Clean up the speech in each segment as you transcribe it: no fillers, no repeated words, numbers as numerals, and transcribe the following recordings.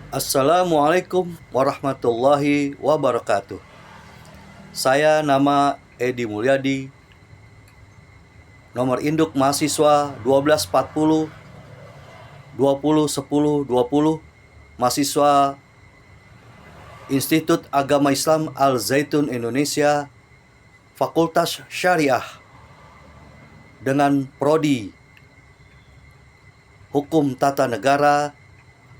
Assalamualaikum warahmatullahi wabarakatuh. Saya nama Edi Mulyadi, nomor induk mahasiswa 1240 20 10 20, mahasiswa Institut Agama Islam Al-Zaitun Indonesia, Fakultas Syariah, dengan prodi Hukum Tata Negara.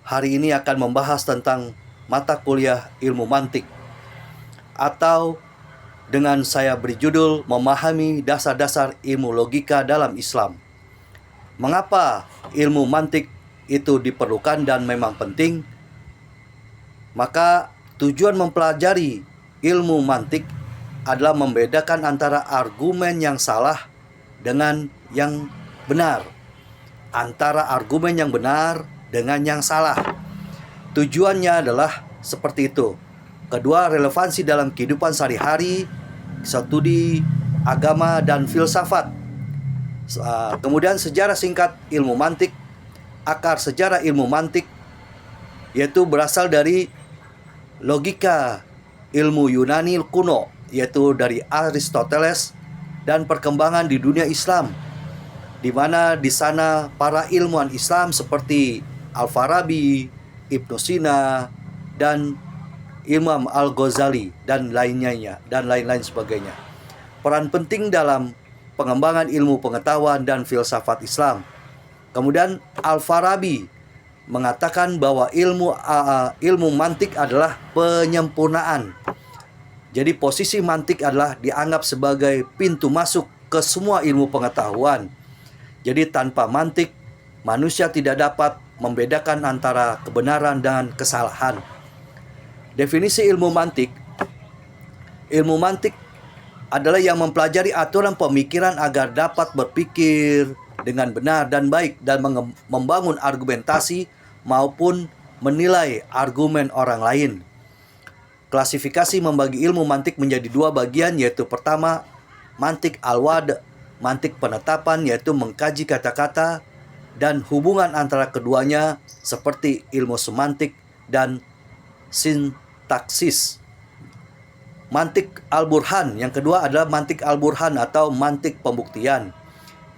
Hari ini akan membahas tentang mata kuliah ilmu mantik, atau dengan saya beri judul memahami dasar-dasar ilmu logika dalam Islam. Mengapa ilmu mantik itu diperlukan dan memang penting? Maka tujuan mempelajari ilmu mantik adalah membedakan antara argumen yang salah dengan yang benar, antara argumen yang benar dengan yang salah. Tujuannya adalah seperti itu. Kedua, relevansi dalam kehidupan sehari-hari, studi agama dan filsafat. Kemudian sejarah singkat ilmu mantik. Akar sejarah ilmu mantik yaitu berasal dari logika ilmu Yunani kuno, yaitu dari Aristoteles, dan perkembangan di dunia Islam, di mana di sana para ilmuwan Islam seperti Al-Farabi, Ibnu Sina, dan Imam Al-Ghazali dan lain-lain sebagainya. Peran penting dalam pengembangan ilmu pengetahuan dan filsafat Islam. Kemudian Al-Farabi mengatakan bahwa ilmu mantik adalah penyempurnaan. Jadi posisi mantik adalah dianggap sebagai pintu masuk ke semua ilmu pengetahuan. Jadi tanpa mantik, manusia tidak dapat membedakan antara kebenaran dan kesalahan. Definisi ilmu mantik. Ilmu mantik adalah yang mempelajari aturan pemikiran agar dapat berpikir dengan benar dan baik dan membangun argumentasi maupun menilai argumen orang lain. Klasifikasi membagi ilmu mantik menjadi dua bagian, yaitu pertama, mantik al-wad, mantik penetapan, yaitu mengkaji kata-kata dan hubungan antara keduanya seperti ilmu semantik dan sintaksis. Mantik al-burhan, yang kedua adalah mantik al-burhan atau mantik pembuktian,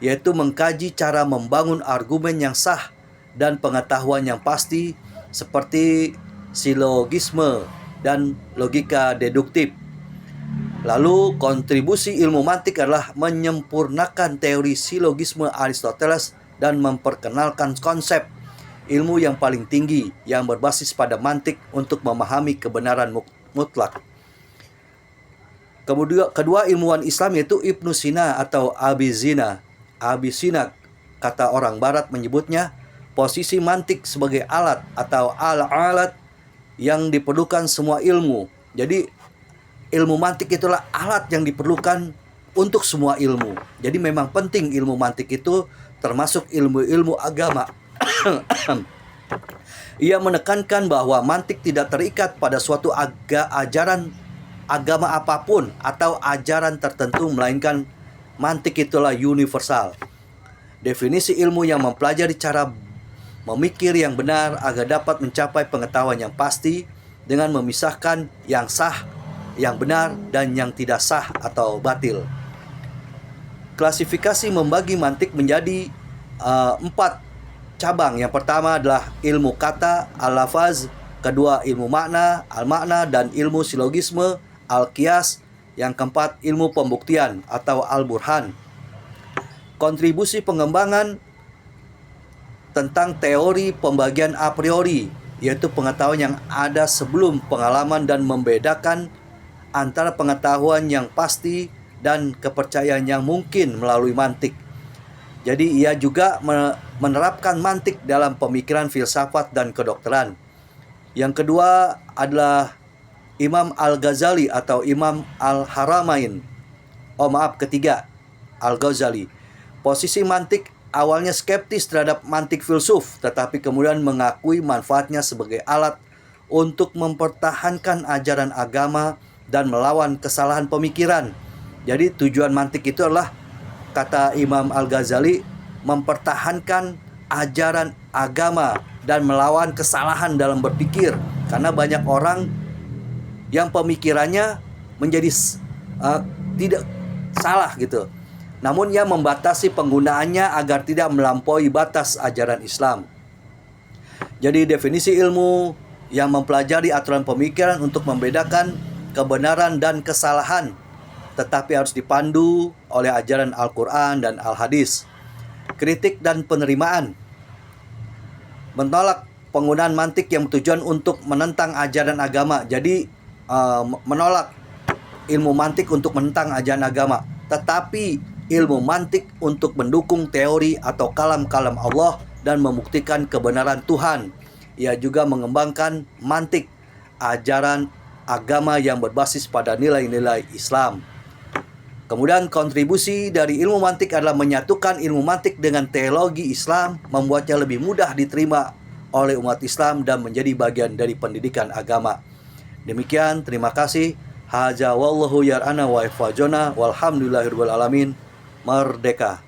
yaitu mengkaji cara membangun argumen yang sah dan pengetahuan yang pasti seperti silogisme dan logika deduktif. Lalu kontribusi ilmu mantik adalah menyempurnakan teori silogisme Aristoteles dan memperkenalkan konsep ilmu yang paling tinggi yang berbasis pada mantik untuk memahami kebenaran mutlak. Kemudian kedua ilmuwan Islam yaitu Ibnu Sina atau Abizina. Abizina, kata orang barat menyebutnya, posisi mantik sebagai alat atau al-alat yang diperlukan semua ilmu. Jadi ilmu mantik itulah alat yang diperlukan untuk semua ilmu. Jadi memang penting ilmu mantik itu termasuk ilmu-ilmu agama. Ia menekankan bahwa mantik tidak terikat pada suatu ajaran agama apapun atau ajaran tertentu, melainkan mantik itulah universal. Definisi ilmu yang mempelajari cara memikir yang benar agar dapat mencapai pengetahuan yang pasti dengan memisahkan yang sah, yang benar, dan yang tidak sah atau batil. Klasifikasi membagi mantik menjadi 4 cabang. Yang pertama adalah ilmu kata, al-lafaz. Kedua, ilmu makna, al-makna, dan ilmu silogisme, al-qiyas. Yang keempat, ilmu pembuktian atau al-burhan. Kontribusi pengembangan tentang teori pembagian a priori, yaitu pengetahuan yang ada sebelum pengalaman dan membedakan antara pengetahuan yang pasti dan kepercayaan yang mungkin melalui mantik. Jadi ia juga menerapkan mantik dalam pemikiran filsafat dan kedokteran. Yang kedua adalah Imam Al-Ghazali atau Imam Al-Haramain. Ketiga, Al-Ghazali. Posisi mantik awalnya skeptis terhadap mantik filsuf, tetapi kemudian mengakui manfaatnya sebagai alat untuk mempertahankan ajaran agama dan melawan kesalahan pemikiran. Jadi tujuan mantik itu adalah, kata Imam Al-Ghazali, mempertahankan ajaran agama dan melawan kesalahan dalam berpikir. Karena banyak orang yang pemikirannya menjadi tidak salah gitu. Namun ia membatasi penggunaannya agar tidak melampaui batas ajaran Islam. Jadi definisi ilmu yang mempelajari aturan pemikiran untuk membedakan kebenaran dan kesalahan, tetapi harus dipandu oleh ajaran Al-Quran dan Al-Hadis. Kritik dan penerimaan. Menolak penggunaan mantik yang bertujuan untuk menentang ajaran agama. Jadi menolak ilmu mantik untuk menentang ajaran agama, tetapi ilmu mantik untuk mendukung teori atau kalam-kalam Allah dan membuktikan kebenaran Tuhan. Ia juga mengembangkan mantik, ajaran agama yang berbasis pada nilai-nilai Islam. Kemudian kontribusi dari ilmu mantik adalah menyatukan ilmu mantik dengan teologi Islam, membuatnya lebih mudah diterima oleh umat Islam dan menjadi bagian dari pendidikan agama. Demikian, terima kasih. Haza wallahu yar'ana wa ifajona walhamdulillahirabbil alamin. Merdeka.